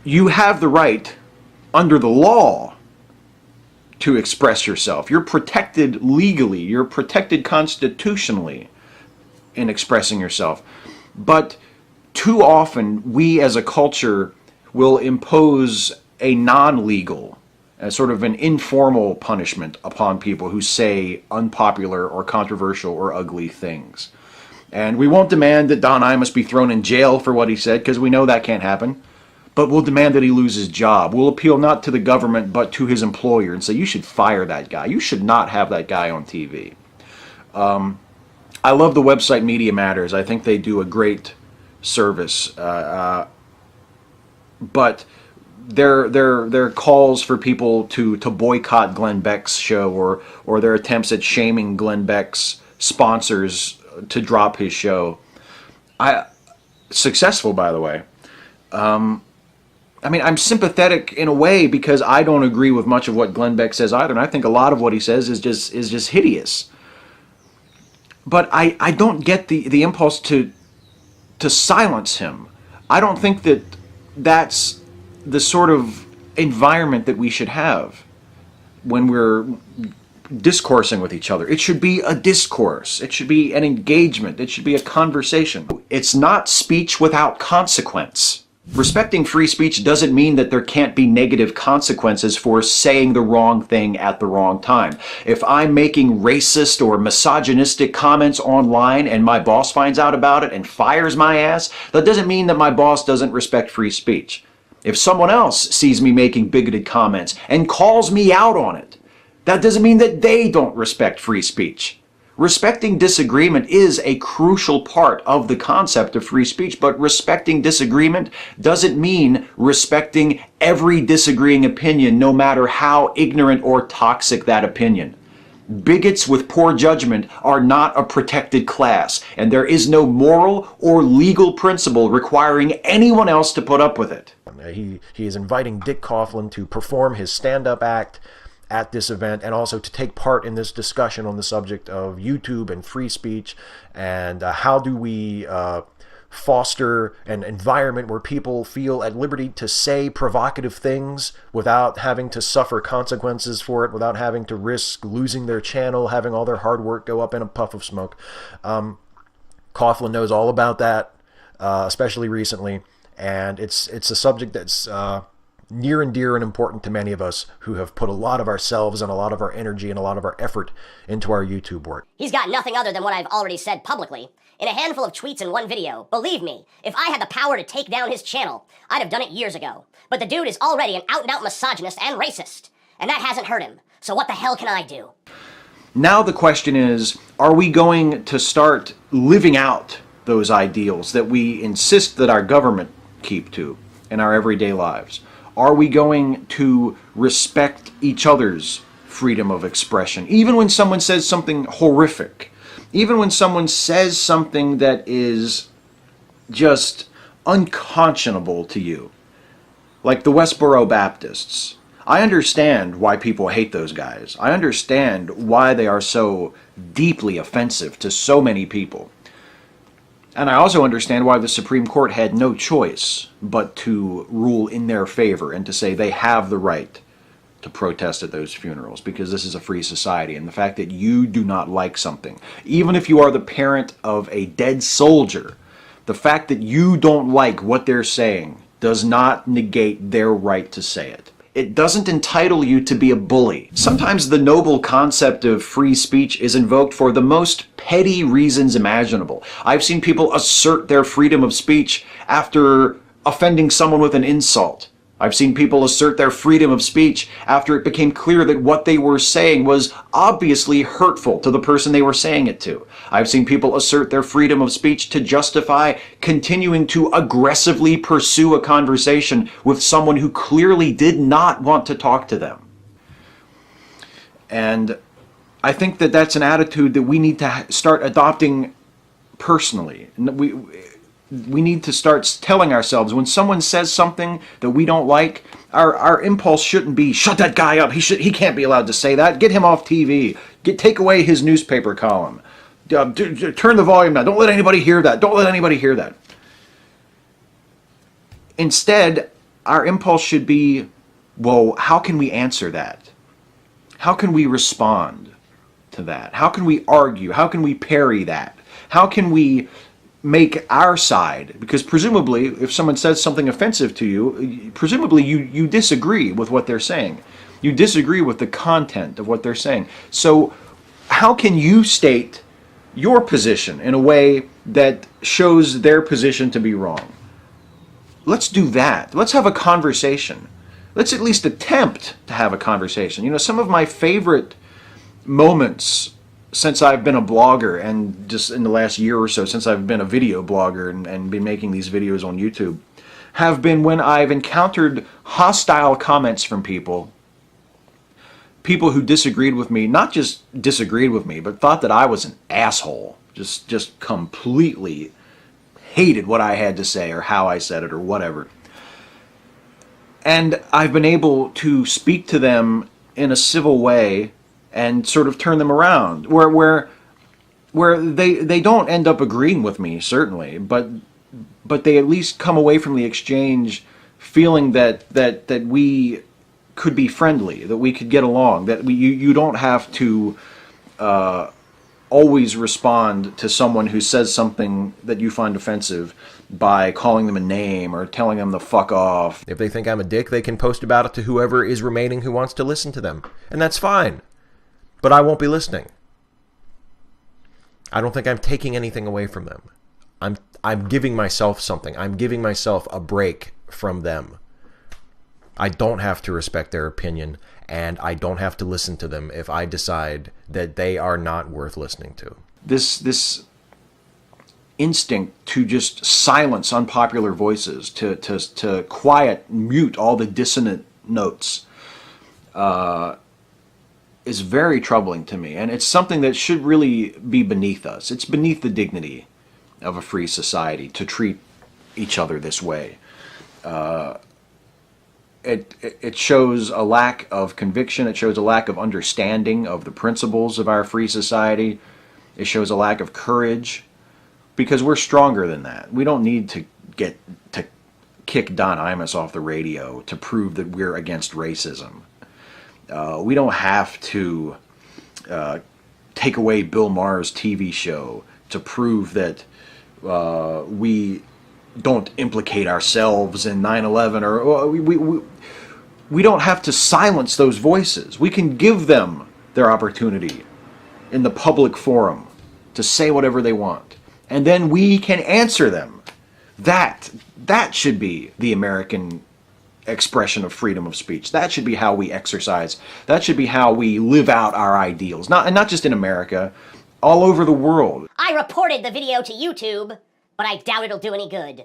you have the right under the law to express yourself. You're protected legally, you're protected constitutionally in expressing yourself. But too often, we as a culture will impose a non-legal, a sort of an informal punishment upon people who say unpopular or controversial or ugly things. And we won't demand that Don Imus be thrown in jail for what he said, because we know that can't happen. But we'll demand that he lose his job. We'll appeal not to the government, but to his employer and say, you should fire that guy. You should not have that guy on TV. I love the website Media Matters. I think they do a great service. But their calls for people to boycott Glenn Beck's show, or their attempts at shaming Glenn Beck's sponsors to drop his show, successful, by the way. I mean, I'm sympathetic in a way because I don't agree with much of what Glenn Beck says either, and I think a lot of what he says is just hideous. But I don't get the impulse to silence him. I don't think that that's the sort of environment that we should have when we're discoursing with each other. It should be a discourse. It should be an engagement. It should be a conversation. It's not speech without consequence. Respecting free speech doesn't mean that there can't be negative consequences for saying the wrong thing at the wrong time. If I'm making racist or misogynistic comments online and my boss finds out about it and fires my ass, that doesn't mean that my boss doesn't respect free speech. If someone else sees me making bigoted comments and calls me out on it, that doesn't mean that they don't respect free speech. Respecting disagreement is a crucial part of the concept of free speech, but respecting disagreement doesn't mean respecting every disagreeing opinion, no matter how ignorant or toxic that opinion. Bigots with poor judgment are not a protected class, and there is no moral or legal principle requiring anyone else to put up with it. He is inviting Dick Coughlin to perform his stand-up act at this event, and also to take part in this discussion on the subject of YouTube and free speech, and how do we foster an environment where people feel at liberty to say provocative things without having to suffer consequences for it, without having to risk losing their channel, having all their hard work go up in a puff of smoke. Coughlin knows all about that, especially recently, and it's a subject that's near and dear and important to many of us who have put a lot of ourselves and a lot of our energy and a lot of our effort into our YouTube work. He's got nothing other than what I've already said publicly in a handful of tweets and one video. Believe me, if I had the power to take down his channel, I'd have done it years ago. But the dude is already an out-and-out misogynist and racist, and that hasn't hurt him. So what the hell can I do? Now the question is, are we going to start living out those ideals that we insist that our government keep to in our everyday lives? Are we going to respect each other's freedom of expression, even when someone says something horrific, even when someone says something that is just unconscionable to you, like the Westboro Baptists? I understand why people hate those guys. I understand why they are so deeply offensive to so many people. And I also understand why the Supreme Court had no choice but to rule in their favor and to say they have the right to protest at those funerals, because this is a free society. And the fact that you do not like something, even if you are the parent of a dead soldier, the fact that you don't like what they're saying does not negate their right to say it. It doesn't entitle you to be a bully. Sometimes the noble concept of free speech is invoked for the most petty reasons imaginable. I've seen people assert their freedom of speech after offending someone with an insult. I've seen people assert their freedom of speech after it became clear that what they were saying was obviously hurtful to the person they were saying it to. I've seen people assert their freedom of speech to justify continuing to aggressively pursue a conversation with someone who clearly did not want to talk to them. And I think that that's an attitude that we need to start adopting personally. We need to start telling ourselves when someone says something that we don't like, our impulse shouldn't be, shut that guy up, he can't be allowed to say that, get him off TV, take away his newspaper column, turn the volume down, don't let anybody hear that, don't let anybody hear that. Instead, our impulse should be, well, how can we answer that? How can we respond to that? How can we argue? How can we parry that? How can we make our side? Because presumably, if someone says something offensive to you, presumably you disagree with what they're saying. You disagree with the content of what they're saying. So how can you state your position in a way that shows their position to be wrong? Let's do that. Let's have a conversation. Let's at least attempt to have a conversation. You know, some of my favorite moments since I've been a blogger, and just in the last year or so since I've been a video blogger and been making these videos on YouTube, have been when I've encountered hostile comments from people who disagreed with me, not just disagreed with me, but thought that I was an asshole, just completely hated what I had to say or how I said it or whatever. And I've been able to speak to them in a civil way and sort of turn them around, where they don't end up agreeing with me, certainly, but they at least come away from the exchange feeling that we could be friendly, that we could get along, that you don't have to always respond to someone who says something that you find offensive by calling them a name or telling them to fuck off. If they think I'm a dick, they can post about it to whoever is remaining who wants to listen to them. And that's fine. But I won't be listening. I don't think I'm taking anything away from them. I'm giving myself something. I'm giving myself a break from them. I don't have to respect their opinion, and I don't have to listen to them if I decide that they are not worth listening to. This instinct to just silence unpopular voices, to quiet, mute all the dissonant notes, is very troubling to me, and it's something that should really be beneath us. It's beneath the dignity of a free society to treat each other this way. It shows a lack of conviction. It shows a lack of understanding of the principles of our free society. It shows a lack of courage, because we're stronger than that. We don't need to kick Don Imus off the radio to prove that we're against racism. We don't have to take away Bill Maher's TV show to prove that we don't implicate ourselves in 9/11, or we don't have to silence those voices. We can give them their opportunity in the public forum to say whatever they want, and then we can answer them. That should be the American expression of freedom of speech. That should be how we exercise. That should be how we live out our ideals. Not just in America, all over the world. I reported the video to YouTube, but I doubt it'll do any good.